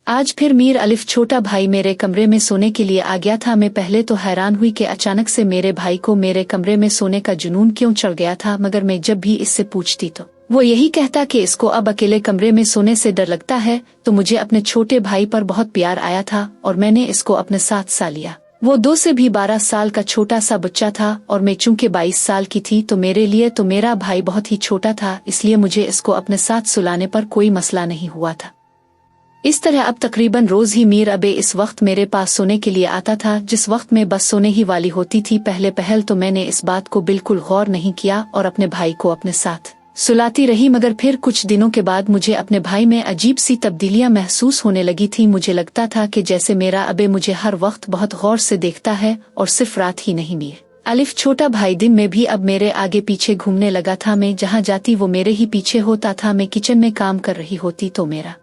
आज फिर मीर अलिफ छोटा भाई मेरे कमरे में सोने के लिए आ गया था। मैं पहले तो हैरान हुई कि अचानक से मेरे भाई को मेरे कमरे में सोने का जुनून क्यों चढ़ गया था, मगर मैं जब भी इससे पूछती तो वो यही कहता कि इसको अब अकेले कमरे में सोने से डर लगता है। तो मुझे अपने छोटे भाई पर बहुत प्यार आया था और मैंने इसको अपने साथ सा लिया। वो 2 से भी 12 साल का छोटा सा बच्चा था और मैं चूंकि 22 साल की थी तो मेरे लिए तो मेरा भाई बहुत ही छोटा था, इसलिए मुझे इसको अपने साथ सुलाने पर कोई मसला नहीं हुआ था। इस तरह अब तकरीबन रोज ही मीर अबे इस वक्त मेरे पास सोने के लिए आता था, जिस वक्त में बस सोने ही वाली होती थी। पहल तो मैंने इस बात को बिल्कुल गौर नहीं किया और अपने भाई को अपने साथ सुलाती रही, मगर फिर कुछ दिनों के बाद मुझे अपने भाई में अजीब सी तब्दीलियां महसूस होने लगी थी। मुझे लगता था कि जैसे मेरा अबे मुझे हर वक्त बहुत गौर से देखता है, और सिर्फ रात ही नहीं, मीर अलिफ छोटा भाई दिन में भी अब मेरे आगे पीछे घूमने लगा था। मैं जहाँ जाती वो मेरे ही पीछे होता था। मैं किचन में काम कर रही होती तो मेरा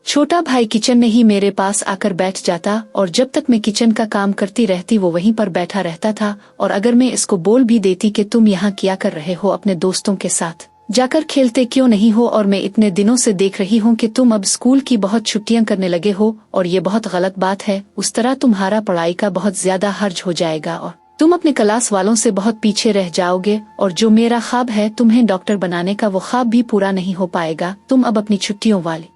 छोटा भाई किचन में ही मेरे पास आकर बैठ जाता, और जब तक मैं किचन का काम करती रहती वो वहीं पर बैठा रहता था। और अगर मैं इसको बोल भी देती कि तुम यहाँ क्या कर रहे हो, अपने दोस्तों के साथ जाकर खेलते क्यों नहीं हो, और मैं इतने दिनों से देख रही हूँ कि तुम अब स्कूल की बहुत छुट्टियां करने लगे हो और ये बहुत गलत बात है, उस तरह तुम्हारा पढ़ाई का बहुत ज्यादा हर्ज हो जाएगा और तुम अपने क्लास वालों से बहुत पीछे रह जाओगे, और जो मेरा ख्वाब है तुम्हें डॉक्टर बनाने का, वो ख्वाब भी पूरा नहीं हो पाएगा। तुम अब अपनी छुट्टियों वाली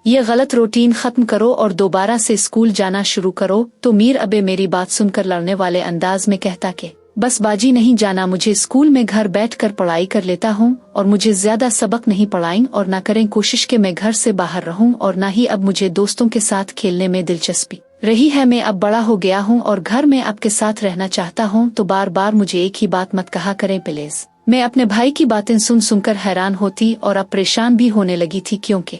ये गलत रूटीन खत्म करो और दोबारा से स्कूल जाना शुरू करो। तो मीर अबे मेरी बात सुनकर लड़ने वाले अंदाज में कहता कि बस बाजी नहीं जाना, मुझे स्कूल में घर बैठकर पढ़ाई कर लेता हूँ और मुझे ज्यादा सबक नहीं पढ़ाएं और ना करें कोशिश कि मैं घर से बाहर रहूं, और ना ही अब मुझे दोस्तों के साथ खेलने में दिलचस्पी रही है। मैं अब बड़ा हो गया हूँ और घर में आपके साथ रहना चाहता हूँ, तो बार बार मुझे एक ही बात मत कहा करें प्लीज। मैं अपने भाई की बातें सुनकर हैरान होती और अब परेशान भी होने लगी थी, क्योंकि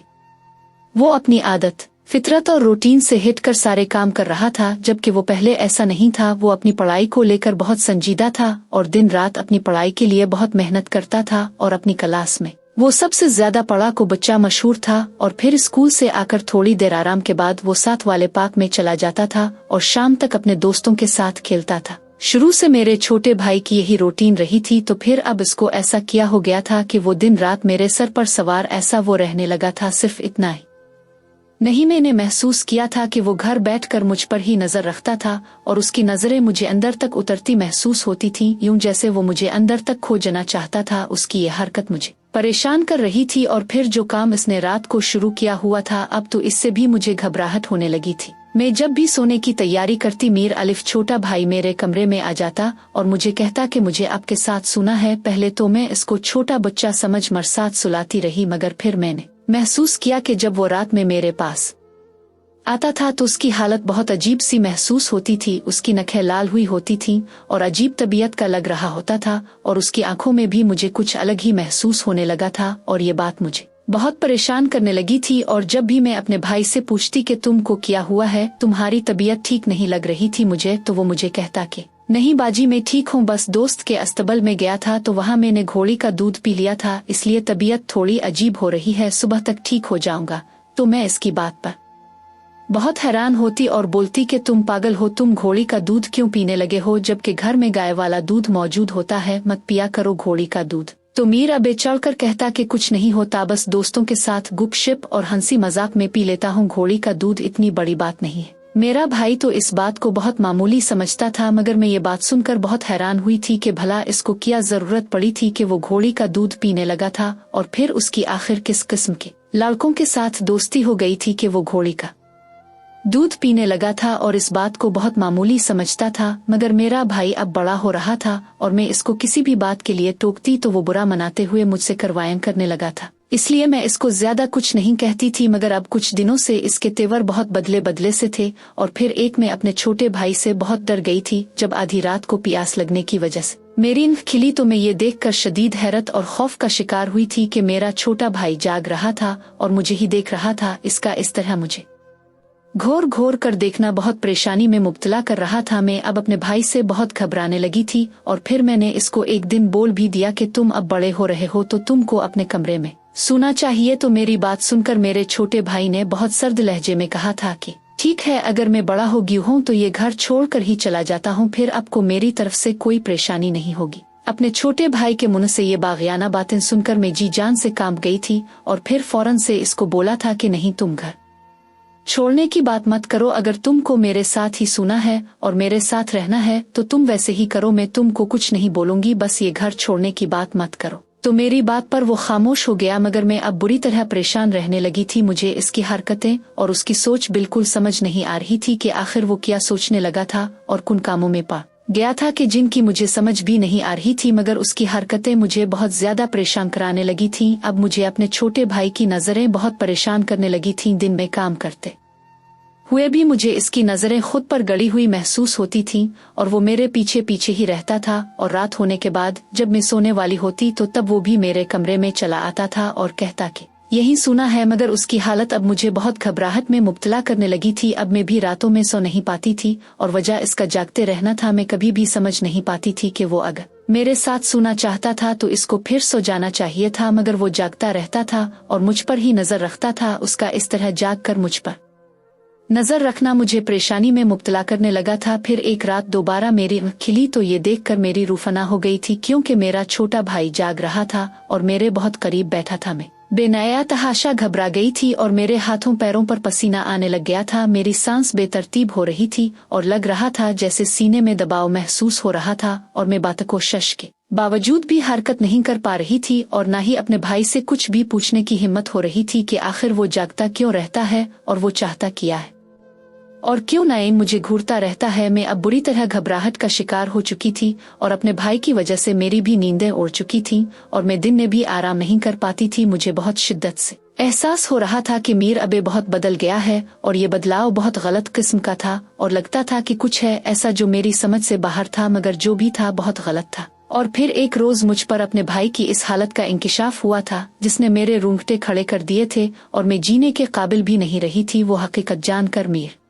वो अपनी आदत, फितरत और रूटीन से हटकर सारे काम कर रहा था, जबकि वो पहले ऐसा नहीं था। वो अपनी पढ़ाई को लेकर बहुत संजीदा था और दिन रात अपनी पढ़ाई के लिए बहुत मेहनत करता था, और अपनी क्लास में वो सबसे ज्यादा पढ़ाकू बच्चा मशहूर था। और फिर स्कूल से आकर थोड़ी देर आराम के बाद वो साथ वाले पार्क में चला जाता था और शाम तक अपने दोस्तों के साथ खेलता था। शुरू से मेरे छोटे भाई की यही रूटीन रही थी, तो फिर अब इसको ऐसा क्या हो गया था कि वो दिन रात मेरे सर पर सवार ऐसा वो रहने लगा था। सिर्फ इतना ही नहीं, मैंने महसूस किया था कि वो घर बैठकर मुझ पर ही नजर रखता था और उसकी नजरें मुझे अंदर तक उतरती महसूस होती थीं, यूं जैसे वो मुझे अंदर तक खो जाना चाहता था। उसकी ये हरकत मुझे परेशान कर रही थी, और फिर जो काम इसने रात को शुरू किया हुआ था, अब तो इससे भी मुझे घबराहट होने लगी थी। मैं जब भी सोने की तैयारी करती, मीर अलिफ छोटा भाई मेरे कमरे में आ जाता और मुझे कहता कि मुझे आपके साथ सोना है। पहले तो मैं इसको छोटा बच्चा समझ मर साथ सुलाती रही, मगर फिर मैंने महसूस किया कि जब वो रात में मेरे पास आता था तो उसकी हालत बहुत अजीब सी महसूस होती थी। उसकी नखें लाल हुई होती थीं और अजीब तबीयत का लग रहा होता था, और उसकी आंखों में भी मुझे कुछ अलग ही महसूस होने लगा था, और ये बात मुझे बहुत परेशान करने लगी थी। और जब भी मैं अपने भाई से पूछती कि तुमको क्या हुआ है, तुम्हारी तबीयत ठीक नहीं लग रही थी मुझे, तो वो मुझे कहता कि नहीं बाजी मैं ठीक हूँ, बस दोस्त के अस्तबल में गया था तो वहाँ मैंने घोड़ी का दूध पी लिया था, इसलिए तबीयत थोड़ी अजीब हो रही है, सुबह तक ठीक हो जाऊंगा। तो मैं इसकी बात पर बहुत हैरान होती और बोलती कि तुम पागल हो, तुम घोड़ी का दूध क्यों पीने लगे हो, जबकि घर में गाय वाला दूध मौजूद होता है, मत पिया करो घोड़ी का दूध। तो मीर अबे चढ़कर कहता कि कुछ नहीं होता, बस दोस्तों के साथ गुपशप और हंसी मजाक में पी लेता हूँ, घोड़ी का दूध इतनी बड़ी बात नहीं है। मेरा भाई तो इस बात को बहुत मामूली समझता था, मगर मैं ये बात सुनकर बहुत हैरान हुई थी कि भला इसको क्या जरूरत पड़ी थी कि वो घोड़ी का दूध पीने लगा था, और फिर उसकी आखिर किस किस्म के लड़कों के साथ दोस्ती हो गई थी कि वो घोड़ी का दूध पीने लगा था, और इस बात को बहुत मामूली समझता था। मगर मेरा भाई अब बड़ा हो रहा था और मैं इसको किसी भी बात के लिए टोकती तो वो बुरा मनाते हुए मुझसे करवायन करने लगा था, इसलिए मैं इसको ज्यादा कुछ नहीं कहती थी। मगर अब कुछ दिनों से इसके तेवर बहुत बदले से थे, और फिर एक मैं अपने छोटे भाई से बहुत डर गई थी। जब आधी रात को प्यास लगने की वजह से मेरी आँख खिली तो मैं ये देखकर शदीद हैरत और खौफ का शिकार हुई थी कि मेरा छोटा भाई जाग रहा था और मुझे ही देख रहा था। इसका इस तरह मुझे घोर घोर कर देखना बहुत परेशानी में मुब्तला कर रहा था। मैं अब अपने भाई से बहुत घबराने लगी थी, और फिर मैंने इसको एक दिन बोल भी दिया कि तुम अब बड़े हो रहे हो तो तुमको अपने कमरे में सोना चाहिए। तो मेरी बात सुनकर मेरे छोटे भाई ने बहुत सर्द लहजे में कहा था कि ठीक है, अगर मैं बड़ा हो गई हूँ तो ये घर छोड़कर ही चला जाता हूँ, फिर आपको मेरी तरफ से कोई परेशानी नहीं होगी। अपने छोटे भाई के मुंह से ये बागियाना बातें सुनकर मैं जी जान से कांप गई थी, और फिर फौरन से इसको बोला था कि नहीं, तुम घर छोड़ने की बात मत करो। अगर तुमको मेरे साथ ही सुना है और मेरे साथ रहना है तो तुम वैसे ही करो। मैं तुमको कुछ नहीं बोलूंगी, बस ये घर छोड़ने की बात मत करो। तो मेरी बात पर वो खामोश हो गया, मगर मैं अब बुरी तरह परेशान रहने लगी थी। मुझे इसकी हरकतें और उसकी सोच बिल्कुल समझ नहीं आ रही थी कि आखिर वो क्या सोचने लगा था और कुन कामों में पा गया था कि जिनकी मुझे समझ भी नहीं आ रही थी, मगर उसकी हरकतें मुझे बहुत ज्यादा परेशान कराने लगी थीं। अब मुझे अपने छोटे भाई की नजरें बहुत परेशान करने लगी थीं। दिन में काम करते हुए भी मुझे इसकी नजरें खुद पर गड़ी हुई महसूस होती थीं और वो मेरे पीछे पीछे ही रहता था। और रात होने के बाद जब मैं सोने वाली होती तो तब वो भी मेरे कमरे में चला आता था और कहता कि यही सुना है। मगर उसकी हालत अब मुझे बहुत घबराहट में मुब्तला करने लगी थी। अब मैं भी रातों में सो नहीं पाती थी और वजह इसका जागते रहना था। मैं कभी भी समझ नहीं पाती थी कि वो अगर मेरे साथ सोना चाहता था तो इसको फिर सो जाना चाहिए था, मगर वो जागता रहता था और मुझ पर ही नजर रखता था। उसका इस तरह जाग कर मुझ पर नजर रखना मुझे परेशानी में मुब्तला करने लगा था। फिर एक रात दोबारा मेरी आँख खिली तो ये देखकर मेरी रूह फना हो गई थी, क्योंकि मेरा छोटा भाई जाग रहा था और मेरे बहुत करीब बैठा था। मैं बेनया तहाशा घबरा गई थी और मेरे हाथों पैरों पर पसीना आने लग गया था। मेरी सांस बेतरतीब हो रही थी और लग रहा था जैसे सीने में दबाव महसूस हो रहा था और मैं बात को शश के बावजूद भी हरकत नहीं कर पा रही थी और न ही अपने भाई से कुछ भी पूछने की हिम्मत हो रही थी कि आखिर वो जागता क्यों रहता है और वो चाहता क्या है और क्यों नैन मुझे घूरता रहता है। मैं अब बुरी तरह घबराहट का शिकार हो चुकी थी और अपने भाई की वजह से मेरी भी नींदें उड़ चुकी थीं और मैं दिन में भी आराम नहीं कर पाती थी। मुझे बहुत शिद्दत से एहसास हो रहा था कि मीर अबे बहुत बदल गया है और ये बदलाव बहुत गलत किस्म का था और लगता था कि कुछ है ऐसा जो मेरी समझ से बाहर था, मगर जो भी था बहुत गलत था। और फिर एक रोज मुझ पर अपने भाई की इस हालत का इंकिशाफ हुआ था जिसने मेरे रूंगटे खड़े कर दिए थे और मैं जीने के काबिल भी नहीं रही थी। वो हकीकत जानकर मीर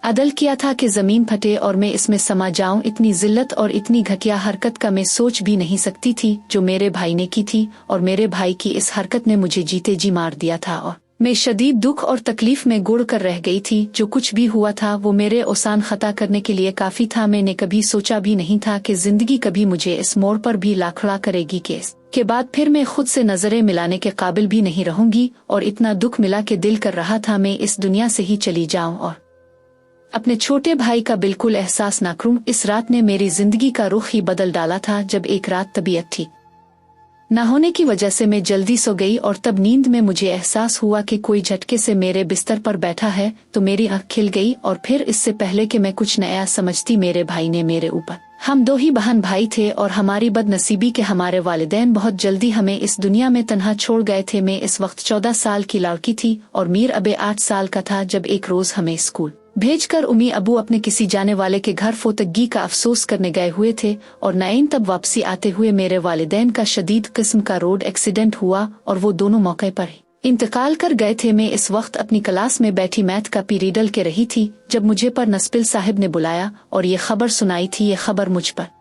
अदल किया था कि जमीन फटे और मैं इसमें समा जाऊं। इतनी जिल्लत और इतनी घटिया हरकत का मैं सोच भी नहीं सकती थी जो मेरे भाई ने की थी और मेरे भाई की इस हरकत ने मुझे जीते जी मार दिया था और मैं शदीद दुख और तकलीफ में गुड़ कर रह गई थी। जो कुछ भी हुआ था वो मेरे ओसान खता करने के लिए काफी था। मैंने कभी सोचा भी नहीं था कि जिंदगी कभी मुझे इस मोड़ पर भी लाखड़ा करेगी कि के बाद फिर मैं खुद से नजरें मिलाने के काबिल भी नहीं रहूंगी। और इतना दुख मिला कि दिल कर रहा था मैं इस दुनिया से ही चली जाऊं और अपने छोटे भाई का बिल्कुल एहसास ना करूं। इस रात ने मेरी जिंदगी का रुख ही बदल डाला था। जब एक रात तबीयत ठीक न होने की वजह से मैं जल्दी सो गई और तब नींद में मुझे एहसास हुआ कि कोई झटके से मेरे बिस्तर पर बैठा है तो मेरी आँख खिल गई। और फिर इससे पहले कि मैं कुछ नया समझती मेरे भाई ने मेरे ऊपर, हम दो ही बहन भाई थे और हमारी बदनसीबी के हमारे वालिदैन बहुत जल्दी हमें इस दुनिया में तन्हा छोड़ गए थे। मैं इस वक्त 14 साल की लड़की थी और मीर अबे 8 साल का था जब एक रोज हमें स्कूल भेजकर उम्मी अबू अपने किसी जाने वाले के घर फोतगी का अफसोस करने गए हुए थे और नईन तब वापसी आते हुए मेरे वालिदैन का शदीद किस्म का रोड एक्सीडेंट हुआ और वो दोनों मौके पर ही इंतकाल कर गए थे। मैं इस वक्त अपनी क्लास में बैठी मैथ का पीरियड के रही थी जब मुझे पर नस्पिल साहिब ने बुलाया और ये खबर सुनाई थी। ये खबर मुझ पर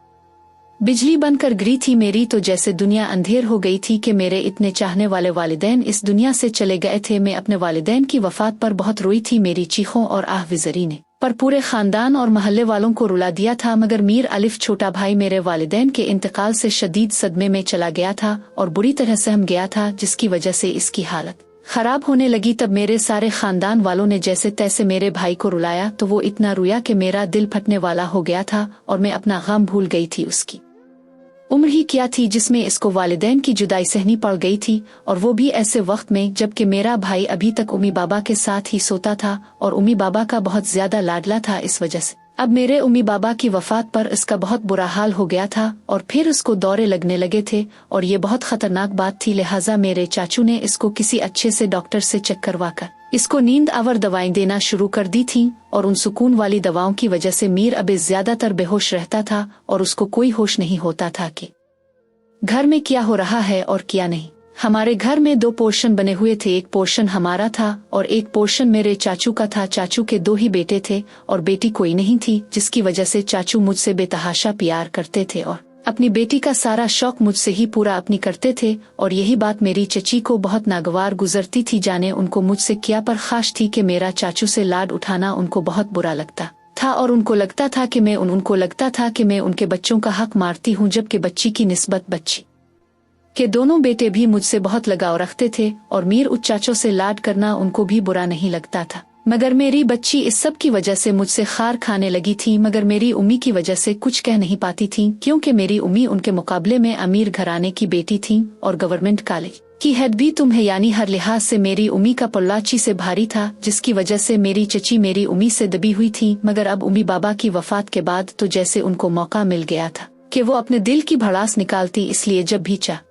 बिजली बनकर गिरी थी। मेरी तो जैसे दुनिया अंधेर हो गई थी कि मेरे इतने चाहने वाले वालिदैन इस दुनिया से चले गए थे। मैं अपने वालिदैन की वफात पर बहुत रोई थी। मेरी चीखों और आहविजरी ने पर पूरे खानदान और महल्ले वालों को रुला दिया था। मगर मीर अलिफ छोटा भाई मेरे वालिदैन के इंतकाल से शदीद सदमे में चला गया था और बुरी तरह सहम गया था, जिसकी वजह से इसकी हालत खराब होने लगी। तब मेरे सारे खानदान वालों ने जैसे तैसे मेरे भाई को रुलाया तो वो इतना रोया कि मेरा दिल फटने वाला हो गया था और मैं अपना गम भूल गई थी। उसकी उम्र ही क्या थी जिसमें इसको वालिदैन की जुदाई सहनी पड़ गई थी और वो भी ऐसे वक्त में जबकि मेरा भाई अभी तक उम्मी बाबा के साथ ही सोता था और उम्मी बाबा का बहुत ज्यादा लाडला था। इस वजह से अब मेरे उम्मी बाबा की वफात पर इसका बहुत बुरा हाल हो गया था और फिर उसको दौरे लगने लगे थे और ये बहुत खतरनाक बात थी। लिहाजा मेरे चाचू ने इसको किसी अच्छे से डॉक्टर से चेक करवाकर इसको नींद आवर दवाएं देना शुरू कर दी थीं और उन सुकून वाली दवाओं की वजह से मीर अबे ज्यादातर बेहोश रहता था और उसको कोई होश नहीं होता था कि घर में क्या हो रहा है और क्या नहीं। हमारे घर में 2 पोर्शन बने हुए थे। एक पोर्शन हमारा था और एक पोर्शन मेरे चाचू का था। चाचू के 2 ही बेटे थे और बेटी कोई नहीं थी, जिसकी वजह से चाचू मुझसे बेतहाशा प्यार करते थे और अपनी बेटी का सारा शौक मुझसे ही पूरा अपनी करते थे। और यही बात मेरी चची को बहुत नागवार गुजरती थी। जाने उनको मुझसे क्या पर खाश थी कि मेरा चाचू से लाड उठाना उनको बहुत बुरा लगता था और उनको लगता था कि मैं उनके बच्चों का हक मारती हूँ, जबकि बच्ची की निस्बत बच्ची के दोनों बेटे भी मुझसे बहुत लगाव रखते थे और मीर उस चाचों से लाड करना उनको भी बुरा नहीं लगता था। मगर मेरी बच्ची इस सब की वजह से मुझसे खार खाने लगी थी, मगर मेरी उम्मी की वजह से कुछ कह नहीं पाती थी, क्योंकि मेरी उम्मी उनके मुकाबले में अमीर घराने की बेटी थी और गवर्नमेंट कॉलेज की हेड भी तुम्हें, यानी हर लिहाज से मेरी उम्मी का पल्ला ची से भारी था, जिसकी वजह से मेरी चची मेरी उम्मी से दबी हुई थी। मगर अब उम्मी बाबा की वफात के बाद तो जैसे उनको मौका मिल गया था कि वो अपने दिल की भड़ास निकालती, इसलिए जब भी चाह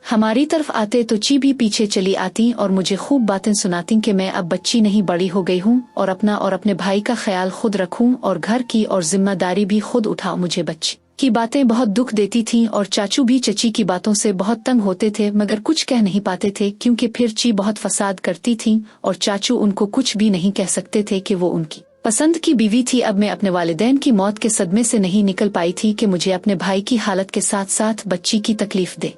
हमारी तरफ आते तो ची भी पीछे चली आती और मुझे खूब बातें सुनाती कि मैं अब बच्ची नहीं बड़ी हो गई हूँ और अपना और अपने भाई का ख्याल खुद रखूं और घर की और जिम्मेदारी भी खुद उठाऊं। मुझे बच्ची की बातें बहुत दुख देती थीं और चाचू भी चची की बातों से बहुत तंग होते थे, मगर कुछ कह नहीं पाते थे क्योंकि फिर ची बहुत फसाद करती थी और चाचू उनको कुछ भी नहीं कह सकते थे कि वो उनकी पसंद की बीवी थी। अब मैं अपने वालिदैन की मौत के सदमे से नहीं निकल पाई थी कि मुझे अपने भाई की हालत के साथ साथ बच्ची की तकलीफ दे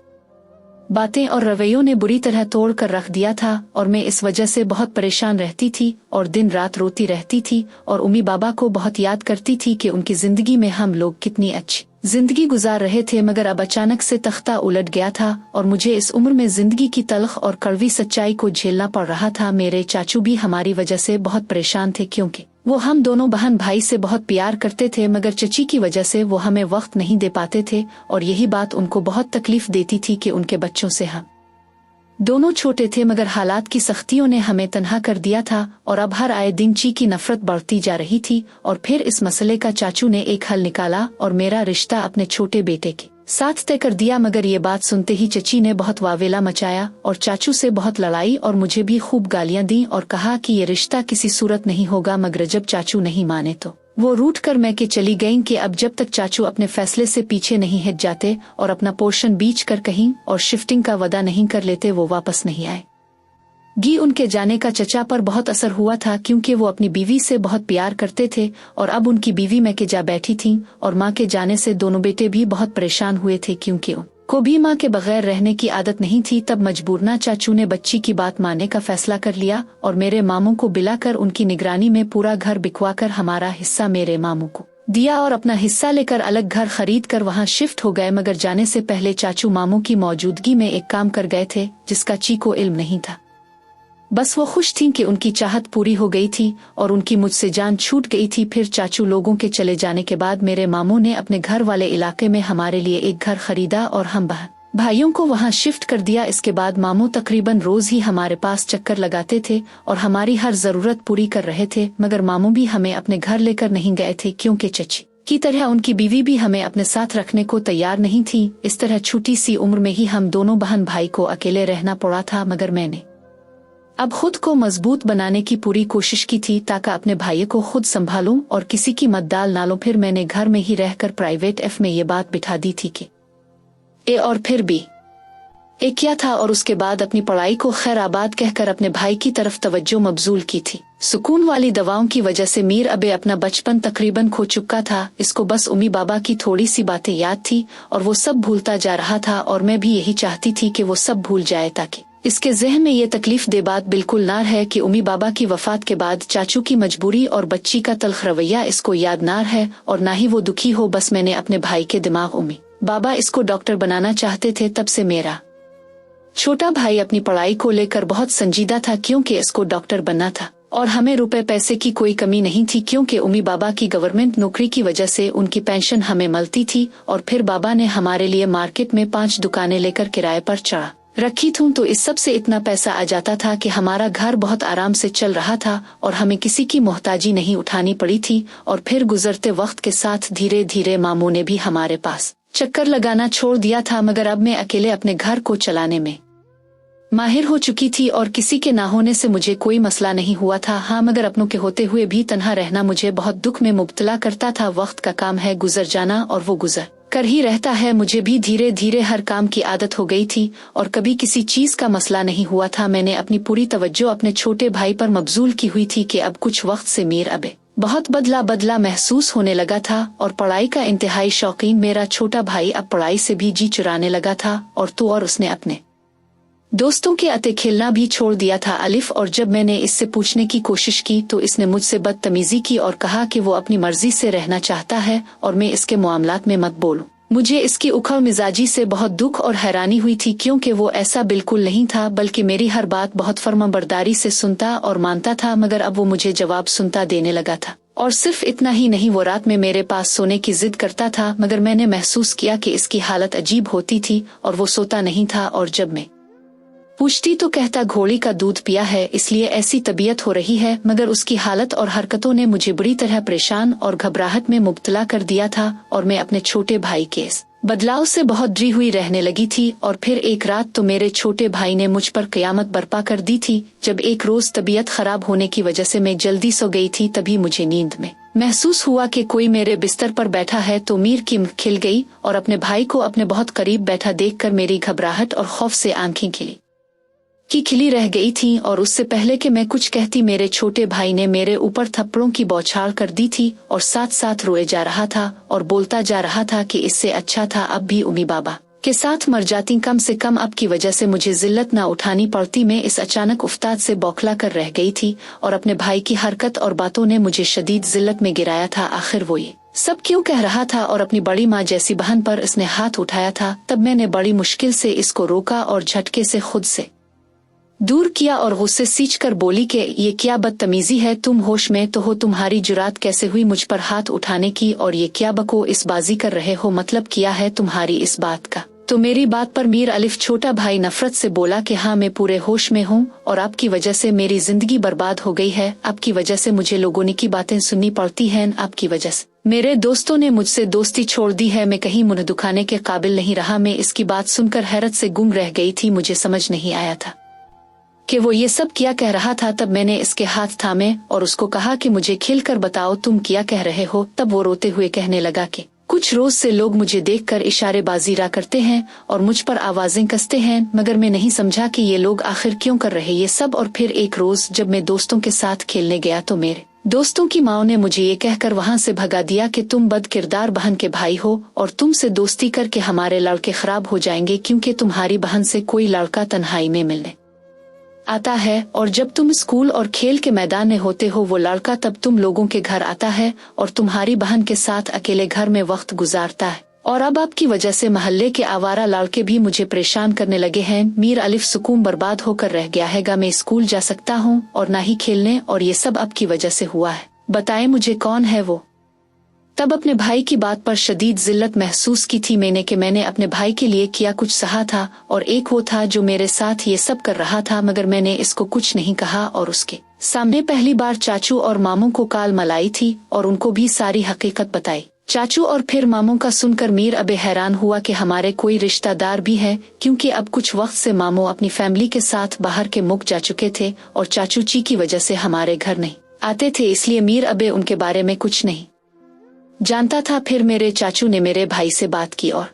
बातें और रवैयों ने बुरी तरह तोड़ कर रख दिया था और मैं इस वजह से बहुत परेशान रहती थी और दिन रात रोती रहती थी और उम्मी बाबा को बहुत याद करती थी कि उनकी जिंदगी में हम लोग कितनी अच्छी जिंदगी गुजार रहे थे। मगर अब अचानक से तख्ता उलट गया था और मुझे इस उम्र में जिंदगी की तल्ख और कड़वी सच्चाई को झेलना पड़ रहा था। मेरे चाचू भी हमारी वजह से बहुत परेशान थे क्योंकि वो हम दोनों बहन भाई से बहुत प्यार करते थे, मगर चची की वजह से वो हमें वक्त नहीं दे पाते थे और यही बात उनको बहुत तकलीफ देती थी कि उनके बच्चों से हम दोनों छोटे थे, मगर हालात की सख्तियों ने हमें तन्हा कर दिया था और अब हर आए दिन ची की नफरत बढ़ती जा रही थी। और फिर इस मसले का चाचू ने एक हल निकाला और मेरा रिश्ता अपने छोटे बेटे के साथ तय कर दिया। मगर ये बात सुनते ही चची ने बहुत वावेला मचाया और चाचू से बहुत लड़ाई और मुझे भी खूब गालियां दी और कहा कि ये रिश्ता किसी सूरत नहीं होगा। मगर जब चाचू नहीं माने तो वो रूठ कर मैं के चली गईं कि अब जब तक चाचू अपने फैसले से पीछे नहीं हट जाते और अपना पोर्शन बीच कर कहीं और शिफ्टिंग का वादा नहीं कर लेते, वो वापस नहीं आए। उनके जाने का चचा पर बहुत असर हुआ था क्योंकि वो अपनी बीवी से बहुत प्यार करते थे और अब उनकी बीवी मैं के जा बैठी थी और माँ के जाने से दोनों बेटे भी बहुत परेशान हुए थे क्योंकि को भी माँ के बगैर रहने की आदत नहीं थी। तब मजबूरना चाचू ने बच्ची की बात मानने का फैसला कर लिया और मेरे मामू को बिलाकर उनकी निगरानी में पूरा घर बिकवाकर हमारा हिस्सा मेरे मामू को दिया और अपना हिस्सा लेकर अलग घर खरीद कर वहाँ शिफ्ट हो गए। मगर जाने से पहले चाचू मामू की मौजूदगी में एक काम कर गए थे जिसका ची को इल्म नहीं था। बस वो खुश थीं कि उनकी चाहत पूरी हो गई थी और उनकी मुझसे जान छूट गई थी। फिर चाचू लोगों के चले जाने के बाद मेरे मामू ने अपने घर वाले इलाके में हमारे लिए एक घर खरीदा और हम बहन भाइयों को वहाँ शिफ्ट कर दिया। इसके बाद मामू तकरीबन रोज ही हमारे पास चक्कर लगाते थे और हमारी हर जरूरत पूरी कर रहे थे। मगर मामू भी हमें अपने घर लेकर नहीं गए थे क्योंकि चची की तरह उनकी बीवी भी हमें अपने साथ रखने को तैयार नहीं थी। इस तरह छोटी सी उम्र में ही हम दोनों बहन भाई को अकेले रहना पड़ा था। मगर मैंने अब खुद को मजबूत बनाने की पूरी कोशिश की थी ताकि अपने भाई को खुद संभालूं और किसी की मददाल ना लूं। फिर मैंने घर में ही रहकर प्राइवेट एफ में ये बात बिठा दी थी कि ए और फिर बी ए क्या था और उसके बाद अपनी पढ़ाई को खैर आबाद कहकर अपने भाई की तरफ तवज्जो मबजूल की थी। सुकून वाली दवाओं की वजह से मीर अबे अपना बचपन तकरीबन खो चुका था। इसको बस उम्मी बाबा की थोड़ी सी बातें याद थी और वो सब भूलता जा रहा था और मैं भी यही चाहती थी कि वो सब भूल जाए ताकि इसके ज़हन में ये तकलीफ दे बात बिल्कुल ना है कि उम्मी बाबा की वफात के बाद चाचू की मजबूरी और बच्ची का तल्ख रवैया इसको याद ना है और ना ही वो दुखी हो। बस मैंने अपने भाई के दिमाग उम्मी बाबा इसको डॉक्टर बनाना चाहते थे। तब से मेरा छोटा भाई अपनी पढ़ाई को लेकर बहुत संजीदा था क्योंकि इसको डॉक्टर बनना था और हमें रुपए पैसे की कोई कमी नहीं थी क्योंकि उम्मी बाबा की गवर्नमेंट नौकरी की वजह से उनकी पेंशन हमें मिलती थी। और फिर बाबा ने हमारे लिए मार्केट में 5 दुकानें लेकर किराए पर चढ़ा रखी थूं तो इस सब से इतना पैसा आ जाता था कि हमारा घर बहुत आराम से चल रहा था और हमें किसी की मोहताजी नहीं उठानी पड़ी थी। और फिर गुजरते वक्त के साथ धीरे धीरे मामू ने भी हमारे पास चक्कर लगाना छोड़ दिया था। मगर अब मैं अकेले अपने घर को चलाने में माहिर हो चुकी थी और किसी के ना होने से मुझे कोई मसला नहीं हुआ था। हाँ, मगर अपनों के होते हुए भी तन्हा रहना मुझे बहुत दुख में मुब्तला करता था। वक्त का काम है गुजर जाना और वो गुजर कर ही रहता है। मुझे भी धीरे धीरे हर काम की आदत हो गई थी और कभी किसी चीज का मसला नहीं हुआ था। मैंने अपनी पूरी तवज्जो अपने छोटे भाई पर मबजूल की हुई थी कि अब कुछ वक्त से मीर अबे बहुत बदला महसूस होने लगा था और पढ़ाई का इंतहाई शौकीन मेरा छोटा भाई अब पढ़ाई से भी जी चुराने लगा था और तो और उसने अपने दोस्तों के अते खेलना भी छोड़ दिया था अलिफ। और जब मैंने इससे पूछने की कोशिश की तो इसने मुझसे बदतमीजी की और कहा कि वो अपनी मर्जी से रहना चाहता है और मैं इसके मामलात में मत बोलूं। मुझे इसकी उखड़ मिजाजी से बहुत दुख और हैरानी हुई थी, क्योंकि वो ऐसा बिल्कुल नहीं था, बल्कि मेरी हर बात बहुत फर्माबरदारी से सुनता और मानता था। मगर अब वो मुझे जवाब सुनता देने लगा था, और सिर्फ इतना ही नहीं, वो रात में मेरे पास सोने की जिद करता था। मगर मैंने महसूस किया कि इसकी हालत अजीब होती थी और वो सोता नहीं था, और जब मैं पूछती तो कहता घोड़ी का दूध पिया है, इसलिए ऐसी तबीयत हो रही है। मगर उसकी हालत और हरकतों ने मुझे बुरी तरह परेशान और घबराहट में मुब्तला कर दिया था, और मैं अपने छोटे भाई के इस बदलाव से बहुत डरी हुई रहने लगी थी। और फिर एक रात तो मेरे छोटे भाई ने मुझ पर कयामत बर्पा कर दी थी। जब एक रोज तबीयत खराब होने की वजह से मैं जल्दी सो गई थी, तभी मुझे नींद में महसूस हुआ कि कोई मेरे बिस्तर पर बैठा है। तो मीर की आंख खिल गई, और अपने भाई को अपने बहुत करीब बैठा देखकर मेरी घबराहट और खौफ से आंखें खिली रह गई थीं। और उससे पहले कि मैं कुछ कहती, मेरे छोटे भाई ने मेरे ऊपर थप्पड़ों की बौछार कर दी थी, और साथ साथ रोए जा रहा था और बोलता जा रहा था कि इससे अच्छा था अब भी उम्मी बाबा के साथ मर जाती, कम से कम अब की वजह से मुझे जिल्लत ना उठानी पड़ती। मैं इस अचानक उफ्ताद से बौखला कर रह गई थी, और अपने भाई की हरकत और बातों ने मुझे शदीद जिल्लत में गिराया था। आखिर वो ये सब क्यों कह रहा था, और अपनी बड़ी माँ जैसी बहन पर इसने हाथ उठाया था। तब मैंने बड़ी मुश्किल से इसको रोका और झटके से खुद से दूर किया, और गुस्से सींच कर बोली कि ये क्या बदतमीजी है, तुम होश में तो हो, तुम्हारी जुरात कैसे हुई मुझ पर हाथ उठाने की, और ये क्या बको इस बाजी कर रहे हो, मतलब क्या है तुम्हारी इस बात का। तो मेरी बात पर मीर अलिफ छोटा भाई नफरत से बोला कि हाँ, मैं पूरे होश में हूँ, और आपकी वजह से मेरी जिंदगी बर्बाद हो गई है, आपकी वजह से मुझे लोगों की बातें सुननी पड़ती हैं, आपकी वजह से मेरे दोस्तों ने मुझसे दोस्ती छोड़ दी है, मैं कहीं मुंह दुखाने के काबिल नहीं रहा। मैं इसकी बात सुनकर हैरत से गुम रह गई थी, मुझे समझ नहीं आया था कि वो ये सब क्या कह रहा था। तब मैंने इसके हाथ थामे और उसको कहा कि मुझे खिल कर बताओ तुम क्या कह रहे हो। तब वो रोते हुए कहने लगा कि कुछ रोज से लोग मुझे देखकर इशारेबाजी रा करते हैं और मुझ पर आवाजें कसते हैं, मगर मैं नहीं समझा कि ये लोग आखिर क्यों कर रहे ये सब। और फिर एक रोज जब मैं दोस्तों के साथ खेलने गया तो मेरे दोस्तों की माँ ने मुझे ये कहकर वहाँ से भगा दिया कि तुम बदकिरदार बहन के भाई हो और तुमसे दोस्ती करके हमारे लड़के खराब हो जाएंगे, क्योंकि तुम्हारी बहन से कोई लड़का तन्हाई में मिलने आता है, और जब तुम स्कूल और खेल के मैदान में होते हो वो लड़का तब तुम लोगों के घर आता है और तुम्हारी बहन के साथ अकेले घर में वक्त गुजारता है। और अब आपकी वजह से मोहल्ले के आवारा लड़के भी मुझे परेशान करने लगे हैं। मीर अलिफ सुकून बर्बाद होकर रह गया है। मैं स्कूल जा सकता हूँ और ना ही खेलने, और ये सब आपकी वजह से हुआ है। बताएं मुझे कौन है वो। तब अपने भाई की बात पर शदीद जिल्लत महसूस की थी मैंने कि मैंने अपने भाई के लिए किया कुछ सहा था, और एक वो था जो मेरे साथ ये सब कर रहा था, मगर मैंने इसको कुछ नहीं कहा और उसके सामने पहली बार चाचू और मामू को काल मलाई थी और उनको भी सारी हकीकत बताई। चाचू और फिर मामू का सुनकर मीर अबे हैरान हुआ कि हमारे कोई रिश्तेदार भी है, क्योंकि अब कुछ वक्त से मामू अपनी फैमिली के साथ बाहर के मुल्क जा चुके थे और चाचू ची की वजह से हमारे घर नहीं आते थे, इसलिए मीर अबे उनके बारे में कुछ नहीं जानता था। फिर मेरे चाचू ने मेरे भाई से बात की और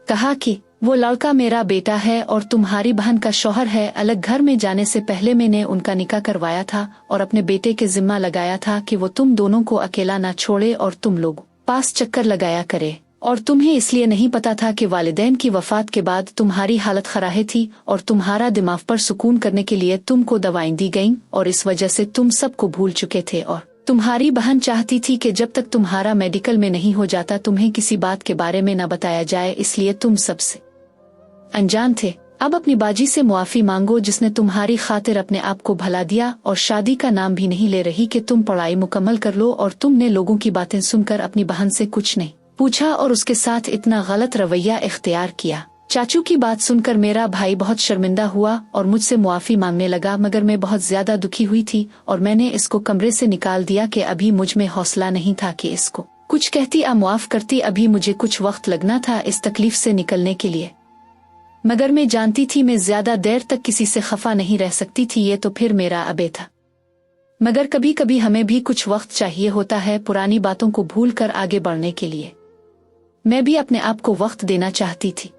कहा कि वो लड़का मेरा बेटा है और तुम्हारी बहन का शौहर है। अलग घर में जाने से पहले मैंने उनका निकाह करवाया था और अपने बेटे के जिम्मा लगाया था कि वो तुम दोनों को अकेला ना छोड़े और तुम लोग पास चक्कर लगाया करे। और तुम्हें इसलिए नहीं पता था कि वालिदैन की वफात के बाद तुम्हारी हालत खराब थी और तुम्हारा दिमाग पर सुकून करने के लिए तुमको दवाएं दी गईं, और इस वजह से तुम सबको भूल चुके थे। और तुम्हारी बहन चाहती थी कि जब तक तुम्हारा मेडिकल में नहीं हो जाता तुम्हें किसी बात के बारे में न बताया जाए, इसलिए तुम सबसे अनजान थे। अब अपनी बाजी से मुआफी मांगो जिसने तुम्हारी खातिर अपने आप को भला दिया और शादी का नाम भी नहीं ले रही कि तुम पढ़ाई मुकम्मल कर लो। और तुमने लोगों की बातें सुनकर अपनी बहन से कुछ नहीं पूछा और उसके साथ इतना गलत रवैया इख्तियार किया। चाचू की बात सुनकर मेरा भाई बहुत शर्मिंदा हुआ और मुझसे मुआफी मांगने लगा, मगर मैं बहुत ज्यादा दुखी हुई थी और मैंने इसको कमरे से निकाल दिया कि अभी मुझ में हौसला नहीं था कि इसको कुछ कहती या मुआफ करती। अभी मुझे कुछ वक्त लगना था इस तकलीफ से निकलने के लिए, मगर मैं जानती थी मैं ज्यादा देर तक किसी से खफा नहीं रह सकती थी। ये तो फिर मेरा अबे था, मगर कभी कभी हमें भी कुछ वक्त चाहिए होता है पुरानी बातों को भूल कर आगे बढ़ने के लिए। मैं भी अपने आप को वक्त देना चाहती थी।